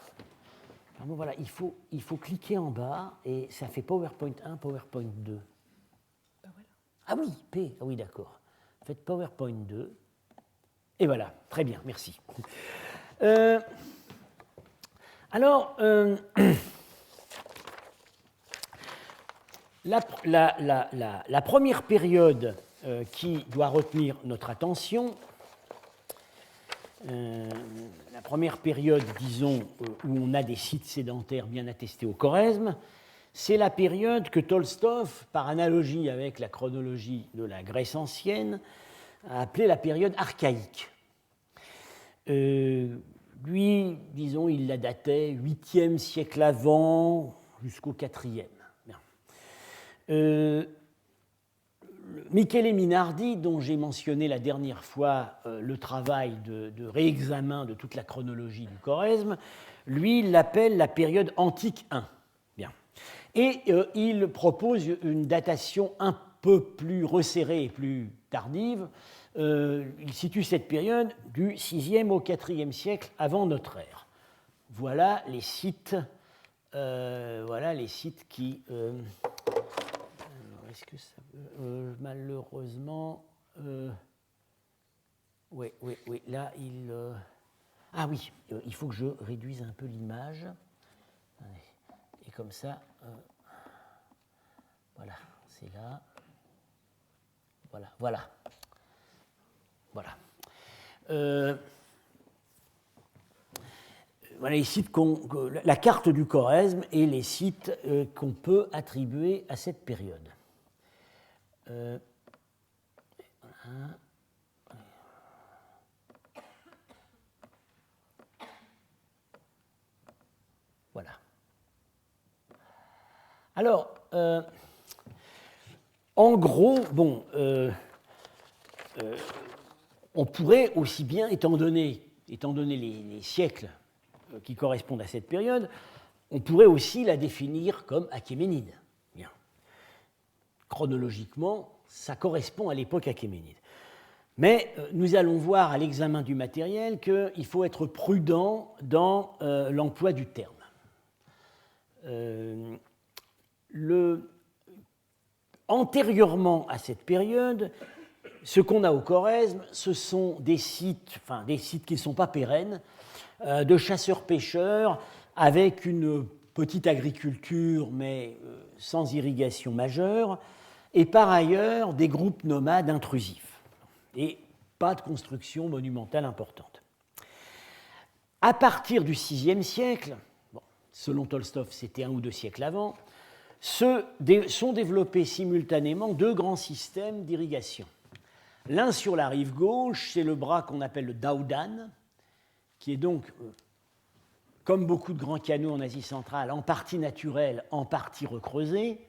Alors bon, voilà, il faut cliquer en bas et ça fait PowerPoint 1, PowerPoint 2. Ben voilà. Ah oui, P, ah oui, d'accord. Faites PowerPoint 2. Et voilà, très bien, merci. Alors, la première période qui doit retenir notre attention, la première période, disons, où on a des sites sédentaires bien attestés au Khorezm, c'est la période que Tolstoï, par analogie avec la chronologie de la Grèce ancienne, a appelée la période archaïque. Lui, disons, il la datait 8e siècle avant jusqu'au 4e. Michele Minardi, dont j'ai mentionné la dernière fois le travail de réexamen de toute la chronologie du Khorezm, lui l'appelle la période antique 1. Bien. Et il propose une datation un peu plus resserrée et plus tardive. Il situe cette période du 6e au 4e siècle avant notre ère. Voilà les sites qui... est-ce que ça malheureusement... oui, là, ah oui, il faut que je réduise un peu l'image. Et comme ça, voilà, c'est là. Voilà, voilà. Voilà. Voilà les sites la carte du Khorezm et les sites qu'on peut attribuer à cette période. Voilà. Voilà. Alors, en gros, bon, on pourrait aussi bien, étant donné les siècles qui correspondent à cette période, on pourrait aussi la définir comme achéménide. Bien. Chronologiquement, ça correspond à l'époque achéménide. Mais nous allons voir à l'examen du matériel qu'il faut être prudent dans l'emploi du terme. Antérieurement à cette période, ce qu'on a au Khorezm, ce sont des sites qui ne sont pas pérennes, de chasseurs-pêcheurs avec une petite agriculture, mais sans irrigation majeure, et par ailleurs des groupes nomades intrusifs, et pas de construction monumentale importante. À partir du VIe siècle, bon, selon Tolstov, c'était 1 ou 2 siècles avant, sont développés simultanément 2 grands systèmes d'irrigation. L'un sur la rive gauche, c'est le bras qu'on appelle le Daudan, qui est donc, comme beaucoup de grands canaux en Asie centrale, en partie naturel, en partie recreusé,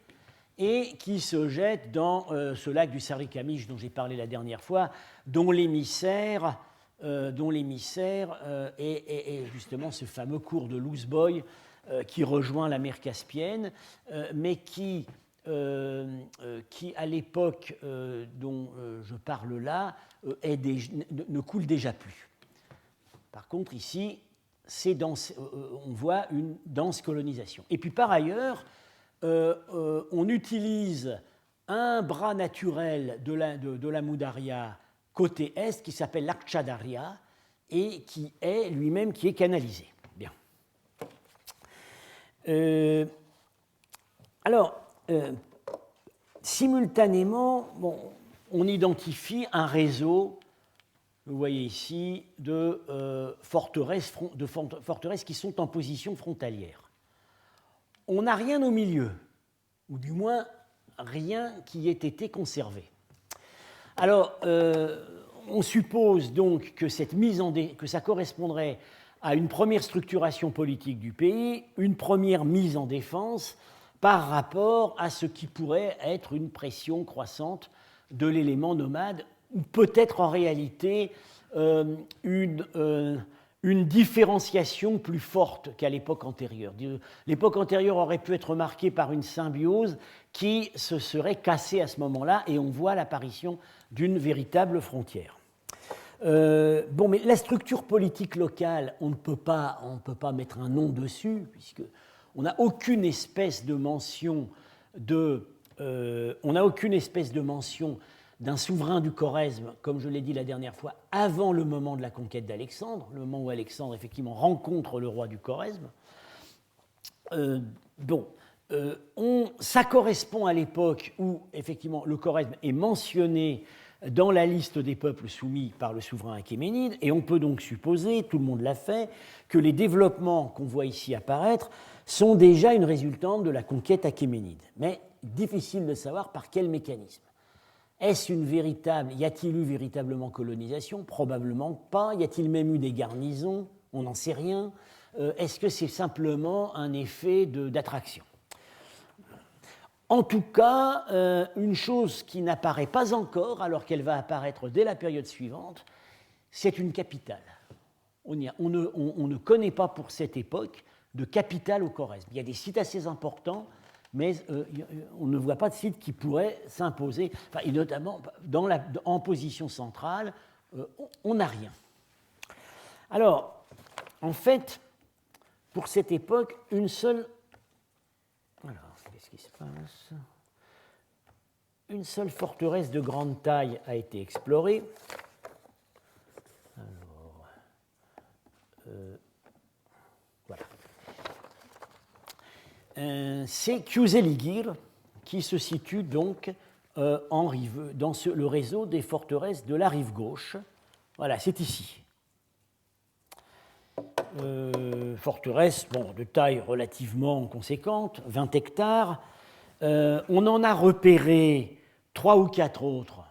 et qui se jette dans ce lac du Sarikamish dont j'ai parlé la dernière fois, dont l'émissaire est justement ce fameux cours de Lousboy qui rejoint la mer Caspienne, mais qui à l'époque dont je parle là, ne coule déjà plus. Par contre, ici, on voit une dense colonisation. Et puis par ailleurs, on utilise un bras naturel de la Moudaria côté est qui s'appelle l'Archadaria et qui est canalisé. Bien. Simultanément, bon, on identifie un réseau, vous voyez ici, de forteresses qui sont en position frontalière. On n'a rien au milieu, ou du moins rien qui ait été conservé. Alors, on suppose donc que que ça correspondrait à une première structuration politique du pays, une première mise en défense par rapport à ce qui pourrait être une pression croissante de l'élément nomade, ou peut-être en réalité une différenciation plus forte qu'à l'époque antérieure. L'époque antérieure aurait pu être marquée par une symbiose qui se serait cassée à ce moment-là, et on voit l'apparition d'une véritable frontière. Bon, mais la structure politique locale, on ne peut pas mettre un nom dessus, puisqu'on n'a aucune espèce de mention d'un souverain du Khorezm, comme je l'ai dit la dernière fois, avant le moment de la conquête d'Alexandre, le moment où Alexandre effectivement rencontre le roi du Khorezm. Ça correspond à l'époque où effectivement le Khorezm est mentionné dans la liste des peuples soumis par le souverain achéménide, et on peut donc supposer, tout le monde l'a fait, que les développements qu'on voit ici apparaître sont déjà une résultante de la conquête achéménide. Mais difficile de savoir par quel mécanisme. Y a-t-il eu véritablement colonisation? Probablement pas. Y a-t-il même eu des garnisons? On n'en sait rien. Est-ce que c'est simplement un effet d'attraction? En tout cas, une chose qui n'apparaît pas encore, alors qu'elle va apparaître dès la période suivante, c'est une capitale. On ne connaît pas pour cette époque de capitale au Khorezm. Il y a des sites assez importants, mais on ne voit pas de site qui pourrait s'imposer, et notamment en position centrale, on n'a rien. Alors, en fait, pour cette époque, qu'est-ce qui se passe? Une seule forteresse de grande taille a été explorée. Alors, voilà. C'est Kuzeliğir, qui se situe donc dans le réseau des forteresses de la rive gauche. Voilà, c'est ici. Forteresse de taille relativement conséquente, 20 hectares. On en a repéré 3 ou 4 autres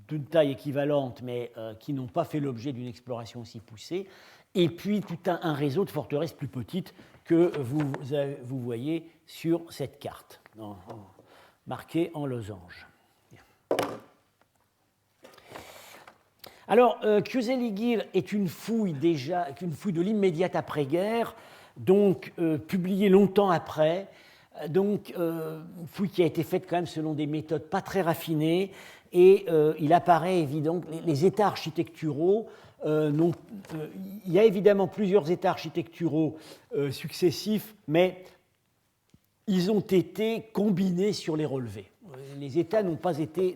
d'une taille équivalente, mais qui n'ont pas fait l'objet d'une exploration aussi poussée. Et puis tout un réseau de forteresses plus petites que vous voyez sur cette carte, marquée en losange. Alors, Kőszeg est une fouille de l'immédiate après-guerre, donc publiée longtemps après, donc une fouille qui a été faite quand même selon des méthodes pas très raffinées, et il apparaît évident que les états architecturaux, il y a évidemment plusieurs états architecturaux successifs, mais ils ont été combinés sur les relevés. Les états n'ont pas été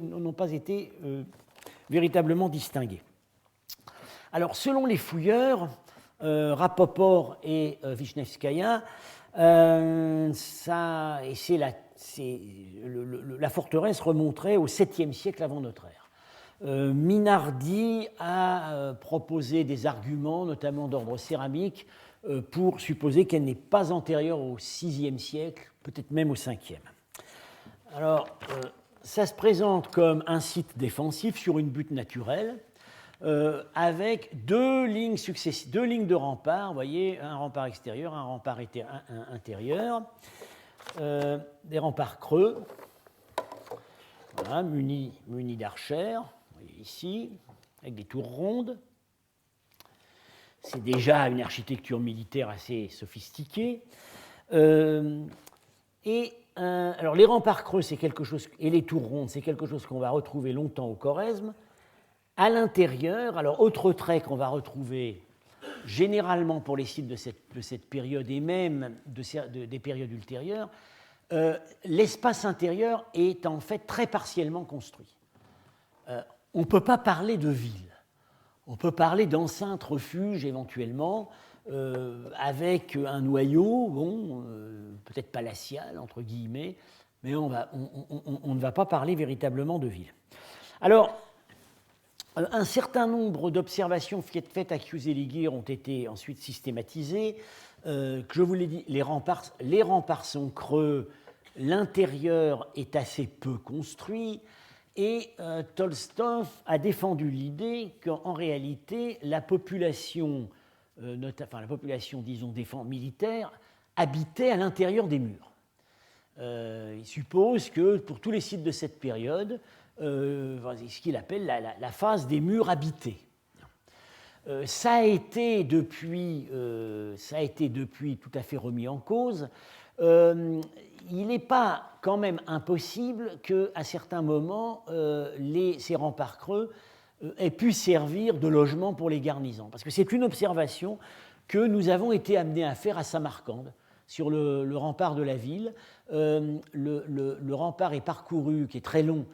véritablement distingués. Alors, selon les fouilleurs, Rapoport et Wisniewskaja, la forteresse remonterait au 7e siècle avant notre ère. Minardi a proposé des arguments, notamment d'ordre céramique, pour supposer qu'elle n'est pas antérieure au 6e siècle, peut-être même au 5e. Alors, ça se présente comme un site défensif sur une butte naturelle, avec deux lignes de remparts, vous voyez, un rempart extérieur, un rempart intérieur, des remparts creux, voilà, munis d'archères, vous voyez ici, avec des tours rondes. C'est déjà une architecture militaire assez sophistiquée. Alors, les remparts creux, c'est quelque chose, et les tours rondes, c'est quelque chose qu'on va retrouver longtemps au Khorezm. À l'intérieur, alors, autre trait qu'on va retrouver généralement pour les sites de cette période et même des périodes ultérieures, l'espace intérieur est en fait très partiellement construit. On ne peut pas parler de ville. On peut parler d'enceinte refuge éventuellement, avec un noyau, peut-être palatial, entre guillemets, mais on ne va pas parler véritablement de ville. Alors, un certain nombre d'observations faites à Kőszeg ont été ensuite systématisées. Que je vous l'ai dit, les remparts sont creux, l'intérieur est assez peu construit, et Tolstoï a défendu l'idée qu'en réalité, la population, disons, militaire, habitait à l'intérieur des murs. Il suppose que pour tous les sites de cette période, ce qu'il appelle la phase des murs habités. Ça a été depuis tout à fait remis en cause. Il n'est pas quand même impossible qu'à certains moments, ces remparts creux aient pu servir de logement pour les garnisons. Parce que c'est une observation que nous avons été amenés à faire à Samarcande, sur le rempart de la ville. Le rempart est parcouru, qui est très long,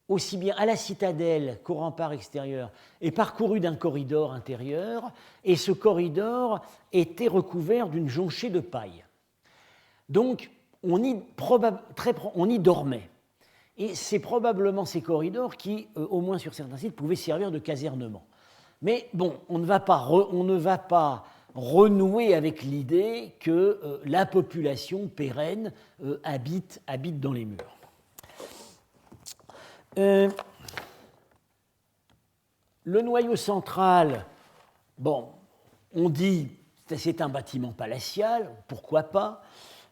aussi bien à la citadelle qu'au rempart extérieur, est parcouru d'un corridor intérieur, et ce corridor était recouvert d'une jonchée de paille. Donc, on y dormait. Et c'est probablement ces corridors qui, au moins sur certains sites, pouvaient servir de casernement. Mais bon, on ne va pas renouer avec l'idée que la population pérenne habite dans les murs. Le noyau central, on dit que c'est un bâtiment palatial, pourquoi pas.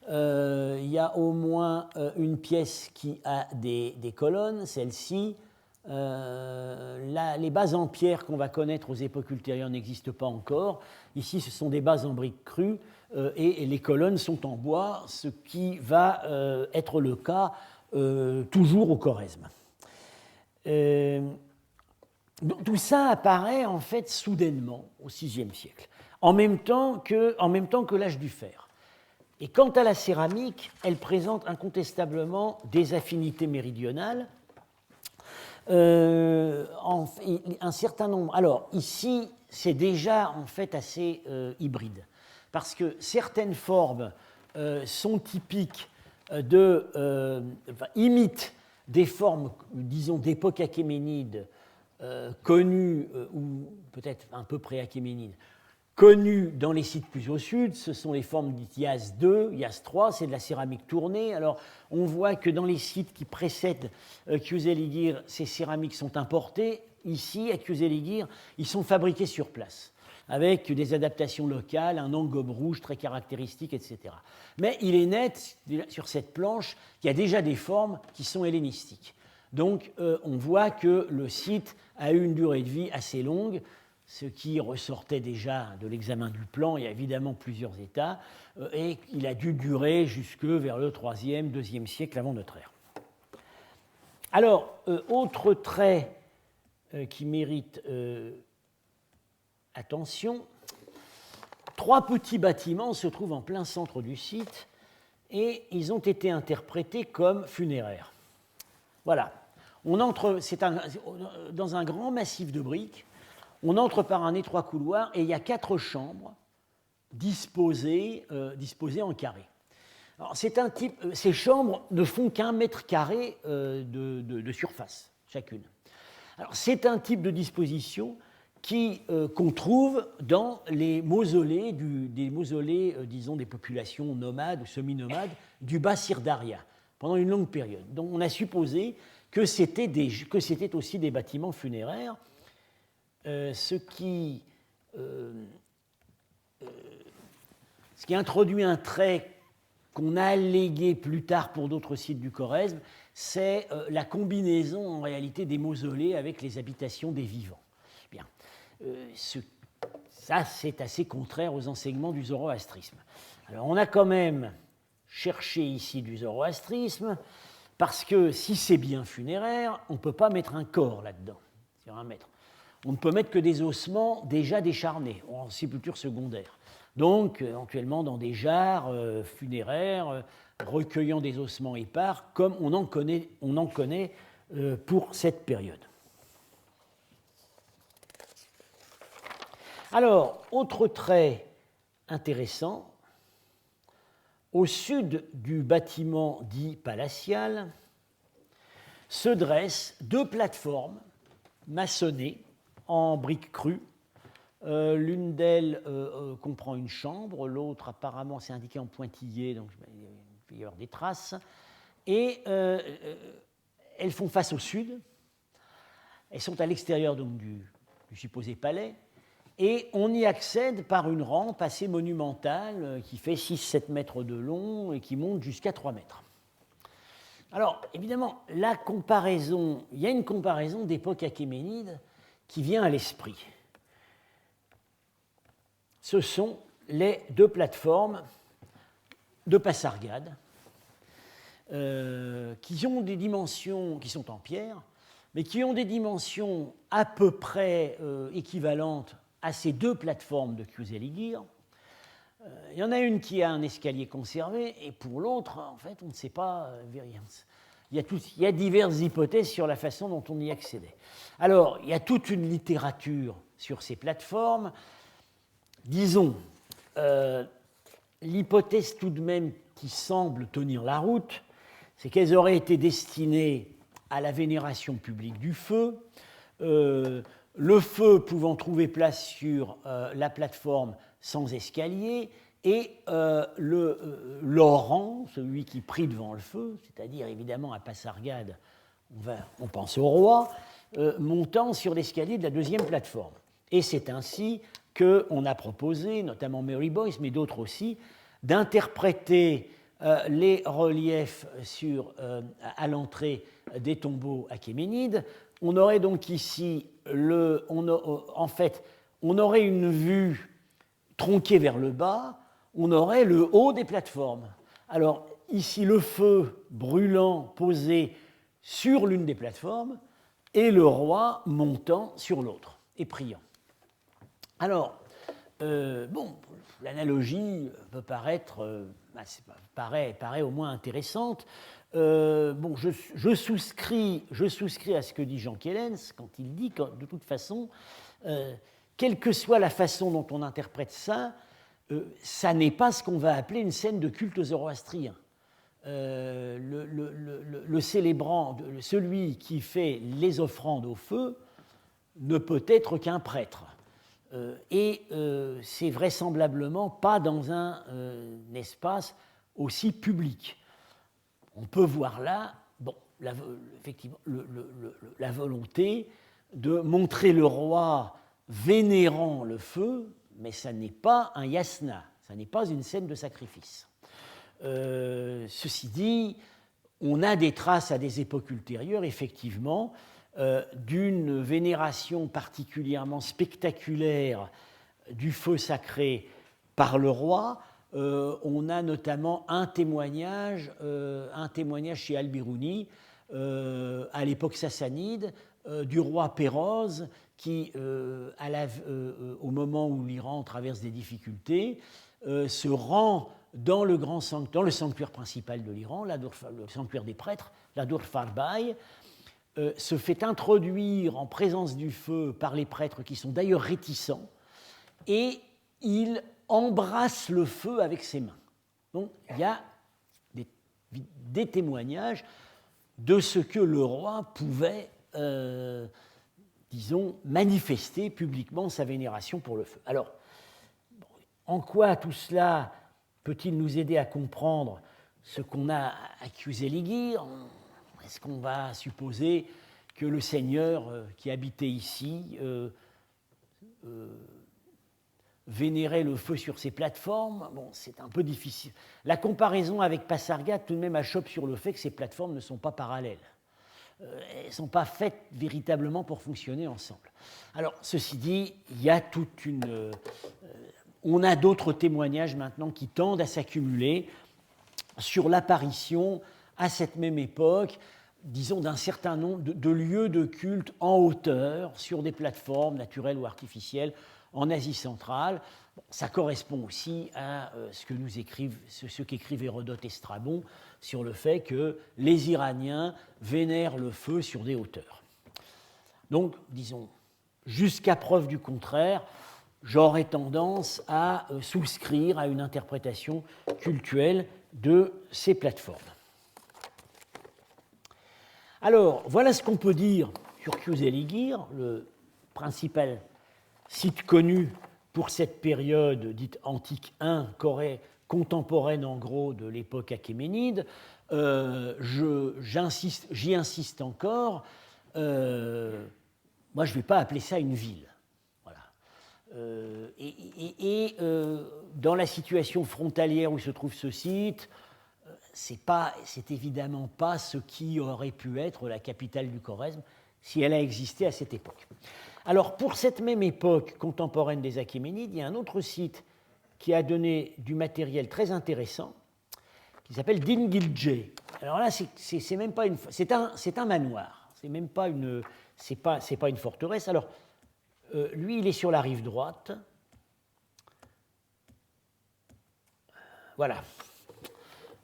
Il y a au moins une pièce qui a des colonnes, celle-ci. Les bases en pierre qu'on va connaître aux époques ultérieures n'existent pas encore. Ici, ce sont des bases en briques crues et les colonnes sont en bois, ce qui va être le cas toujours au Khorezm. Tout ça apparaît en fait soudainement au VIe siècle, en même temps que l'âge du fer. Et quant à la céramique, elle présente incontestablement des affinités méridionales. Un certain nombre. Alors ici, c'est déjà en fait assez hybride, parce que certaines formes sont typiques imite des formes, disons, d'époque achéménide connues, ou peut-être un peu pré-achéménide, connues dans les sites plus au sud. Ce sont les formes dites IAS 2, IAS 3, c'est de la céramique tournée. Alors, on voit que dans les sites qui précèdent Kuzeliğir, ces céramiques sont importées. Ici, à Kuzeliğir, ils sont fabriqués sur place, avec des adaptations locales, un engobe rouge très caractéristique, etc. Mais il est net, sur cette planche, qu'il y a déjà des formes qui sont hellénistiques. Donc, on voit que le site a eu une durée de vie assez longue, ce qui ressortait déjà de l'examen du plan. Il y a évidemment plusieurs états, et il a dû durer jusque vers le 3e, 2e siècle avant notre ère. Alors, autre trait qui mérite attention, 3 petits bâtiments se trouvent en plein centre du site et ils ont été interprétés comme funéraires. Voilà. On entre, dans un grand massif de briques, on entre par un étroit couloir et il y a 4 chambres disposées en carré. Alors, ces chambres ne font qu'1 mètre carré de surface, chacune. Alors, c'est un type de disposition qu'on trouve dans les mausolées, des mausolées, disons, des populations nomades ou semi-nomades du bas Sirdaria, pendant une longue période. Donc on a supposé que c'était aussi des bâtiments funéraires, ce qui introduit un trait qu'on a allégué plus tard pour d'autres sites du Khorezm, c'est la combinaison en réalité des mausolées avec les habitations des vivants. Bien. Ça, c'est assez contraire aux enseignements du zoroastrisme. Alors, on a quand même cherché ici du zoroastrisme, parce que si c'est bien funéraire, on ne peut pas mettre un corps là-dedans, sur un mètre. On ne peut mettre que des ossements déjà décharnés, en sépulture secondaire. Donc, éventuellement dans des jarres funéraires, recueillant des ossements épars, comme on en connaît pour cette période. Alors, autre trait intéressant, au sud du bâtiment dit palatial se dressent 2 plateformes maçonnées en briques crues. L'une d'elles comprend une chambre, l'autre apparemment c'est indiqué en pointillé, donc il peut y avoir des traces. Et elles font face au sud, elles sont à l'extérieur donc du supposé palais, et on y accède par une rampe assez monumentale qui fait 6-7 mètres de long et qui monte jusqu'à 3 mètres. Alors, évidemment, il y a une comparaison d'époque achéménide qui vient à l'esprit. Ce sont les 2 plateformes de Pasargade qui ont des dimensions, qui sont en pierre, mais qui ont des dimensions à peu près équivalentes à ces 2 plateformes de Kuzeliğir. Il y en a une qui a un escalier conservé, et pour l'autre, en fait, on ne sait pas. Il y a diverses hypothèses sur la façon dont on y accédait. Alors, il y a toute une littérature sur ces plateformes. Disons, l'hypothèse tout de même qui semble tenir la route, c'est qu'elles auraient été destinées à la vénération publique du feu, le feu pouvant trouver place sur la plateforme sans escalier, et l'orant, celui qui prie devant le feu, c'est-à-dire évidemment à Pasargade, on pense au roi, montant sur l'escalier de la 2e plateforme. Et c'est ainsi qu'on a proposé, notamment Mary Boyce, mais d'autres aussi, d'interpréter les reliefs à l'entrée des tombeaux achéménides. On aurait donc ici, on aurait une vue tronquée vers le bas, on aurait le haut des plateformes. Alors ici, le feu brûlant posé sur l'une des plateformes et le roi montant sur l'autre et priant. Alors, l'analogie peut paraît au moins intéressante. Je souscris à ce que dit Jean Kellens quand il dit que, de toute façon, quelle que soit la façon dont on interprète ça, ça n'est pas ce qu'on va appeler une scène de culte zoroastrien. le célébrant, celui qui fait les offrandes au feu, ne peut être qu'un prêtre. C'est vraisemblablement pas dans un espace aussi public. On peut voir là, bon, effectivement, la volonté de montrer le roi vénérant le feu, mais ça n'est pas un yasna, ça n'est pas une scène de sacrifice. Ceci dit, on a des traces à des époques ultérieures, effectivement, d'une vénération particulièrement spectaculaire du feu sacré par le roi. On a notamment un témoignage chez Al-Biruni, à l'époque sassanide, du roi Péroz, qui, au moment où l'Iran traverse des difficultés, se rend dans le sanctuaire principal de l'Iran, le sanctuaire des prêtres, la Dur Farbay, se fait introduire en présence du feu par les prêtres qui sont d'ailleurs réticents, et il embrasse le feu avec ses mains. Donc il y a des témoignages de ce que le roi pouvait, disons, manifester publiquement sa vénération pour le feu. Alors, en quoi tout cela peut-il nous aider à comprendre ce qu'on a accusé Ligir? Est-ce qu'on va supposer que le Seigneur qui habitait ici vénérait le feu sur ses plateformes? Bon, c'est un peu difficile. La comparaison avec Pasargad, tout de même, achoppe sur le fait que ces plateformes ne sont pas parallèles. Elles ne sont pas faites véritablement pour fonctionner ensemble. Alors, ceci dit, il y a toute une... on a d'autres témoignages maintenant qui tendent à s'accumuler sur l'apparition, à cette même époque, disons, d'un certain nombre de lieux de culte en hauteur, sur des plateformes naturelles ou artificielles, en Asie centrale. Bon, ça correspond aussi à ce qu'écrivent Hérodote et Strabon sur le fait que les Iraniens vénèrent le feu sur des hauteurs. Donc, disons, jusqu'à preuve du contraire, j'aurais tendance à souscrire à une interprétation cultuelle de ces plateformes. Alors, voilà ce qu'on peut dire sur Kuzey-Ligir, le principal site connu pour cette période dite antique 1, contemporaine en gros de l'époque achéménide. J'y insiste encore. Moi, je ne vais pas appeler ça une ville. Voilà. Dans la situation frontalière où se trouve ce site, c'est évidemment pas ce qui aurait pu être la capitale du Khorezm si elle a existé à cette époque. Alors, pour cette même époque contemporaine des Achéménides, il y a un autre site qui a donné du matériel très intéressant, qui s'appelle Dingilje. Alors là, c'est même pas c'est un manoir. C'est même pas c'est pas une forteresse. Alors, lui, il est sur la rive droite. Voilà.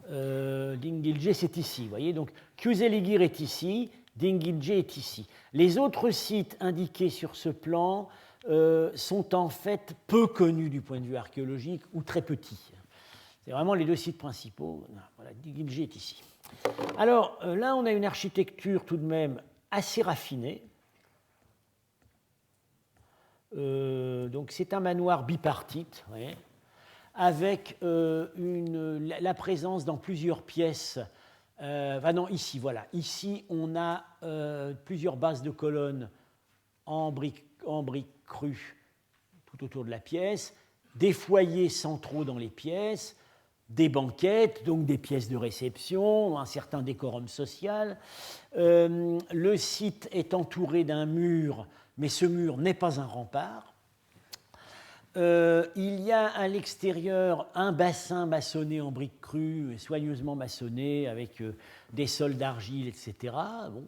Dingilje, c'est ici. Vous voyez, donc Kuzey-Ligir est ici. Dingilje est ici. Les autres sites indiqués sur ce plan sont en fait peu connus du point de vue archéologique ou très petits. C'est vraiment les deux sites principaux. Voilà, Dingilje est ici. Alors là, on a une architecture tout de même assez raffinée. Donc c'est un manoir bipartite, vous voyez, avec la présence dans plusieurs pièces. Non, ici, voilà. Ici, on a plusieurs bases de colonnes en briques crues tout autour de la pièce, des foyers centraux dans les pièces, des banquettes, donc des pièces de réception, un certain décorum social. Le site est entouré d'un mur, mais ce mur n'est pas un rempart. Il y a à l'extérieur un bassin maçonné en briques crues, soigneusement maçonné, avec des sols d'argile, etc. Bon.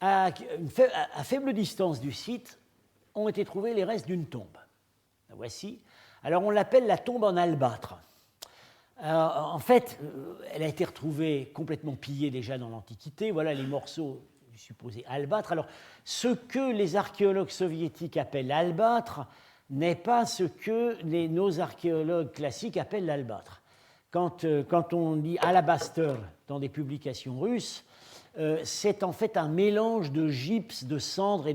À faible distance du site ont été trouvés les restes d'une tombe. La voici. Alors on l'appelle la tombe en albâtre. Alors, en fait, elle a été retrouvée complètement pillée déjà dans l'Antiquité. Voilà les morceaux supposé albâtre. Alors, ce que les archéologues soviétiques appellent albâtre n'est pas ce que nos archéologues classiques appellent l'albâtre. Quand on dit alabaster dans des publications russes, c'est en fait un mélange de gypse, de cendre et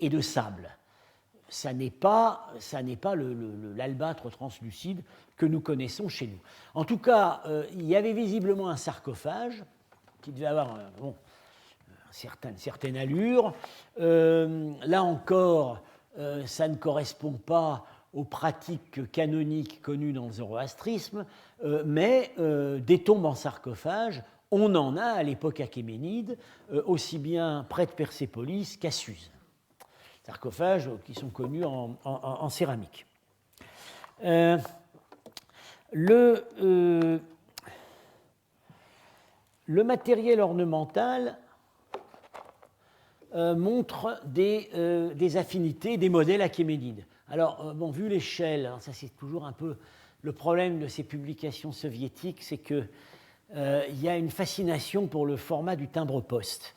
de sable. Ça n'est pas l'albâtre translucide que nous connaissons chez nous. En tout cas, il y avait visiblement un sarcophage qui devait avoir une certaine allure. Là encore, ça ne correspond pas aux pratiques canoniques connues dans le zoroastrisme, mais des tombes en sarcophage, on en a à l'époque achéménide, aussi bien près de Persépolis qu'à Suse. Sarcophages qui sont connus en céramique. Le matériel ornemental montre des affinités, des modèles achéménides. Alors, vu l'échelle, ça c'est toujours un peu le problème de ces publications soviétiques, c'est qu'il y a une fascination pour le format du timbre-poste.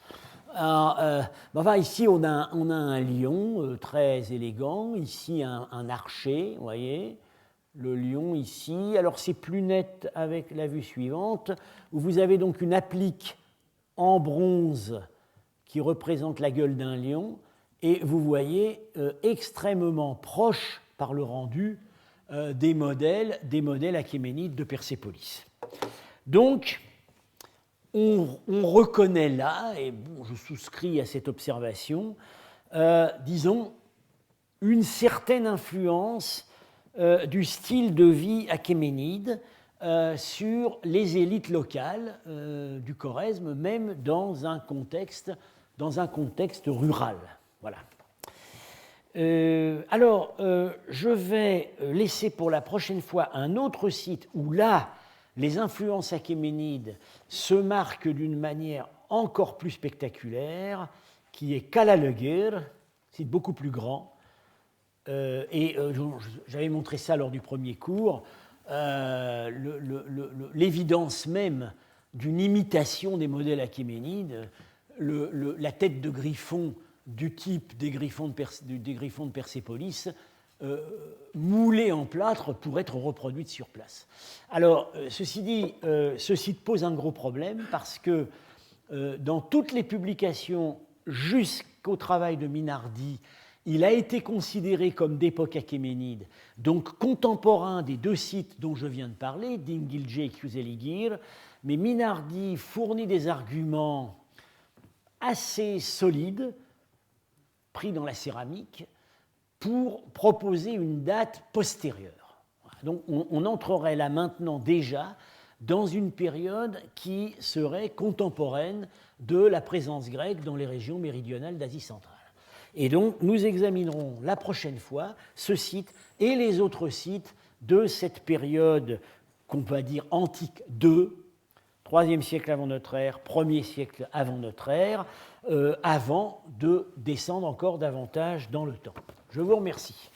Alors, ici, on a un lion très élégant, ici un archer, vous voyez, le lion ici. Alors, c'est plus net avec la vue suivante, où vous avez donc une applique en bronze qui représente la gueule d'un lion, et vous voyez extrêmement proche, par le rendu, des modèles achéménides de Persépolis. Donc, on reconnaît là, et je souscris à cette observation, disons, une certaine influence du style de vie achéménide sur les élites locales du Khorezm, même dans un contexte rural. Voilà. Alors, je vais laisser pour la prochaine fois un autre site où là, les influences achéménides se marquent d'une manière encore plus spectaculaire, qui est Kalalegir, site beaucoup plus grand. J'avais montré ça lors du premier cours, l'évidence même d'une imitation des modèles achéménides, la tête de griffon du type des griffons de Persépolis, moulée en plâtre pour être reproduite sur place. Alors, ceci dit, ce site pose un gros problème parce que dans toutes les publications jusqu'au travail de Minardi, il a été considéré comme d'époque achéménide, donc contemporain des deux sites dont je viens de parler, Dingilje et Kuzeliğir, mais Minardi fournit des arguments assez solides, pris dans la céramique, pour proposer une date postérieure. Donc on entrerait là maintenant déjà dans une période qui serait contemporaine de la présence grecque dans les régions méridionales d'Asie centrale. Et donc nous examinerons la prochaine fois ce site et les autres sites de cette période qu'on peut dire antique 2, 3e siècle avant notre ère, 1er siècle avant notre ère, avant de descendre encore davantage dans le temps. Je vous remercie.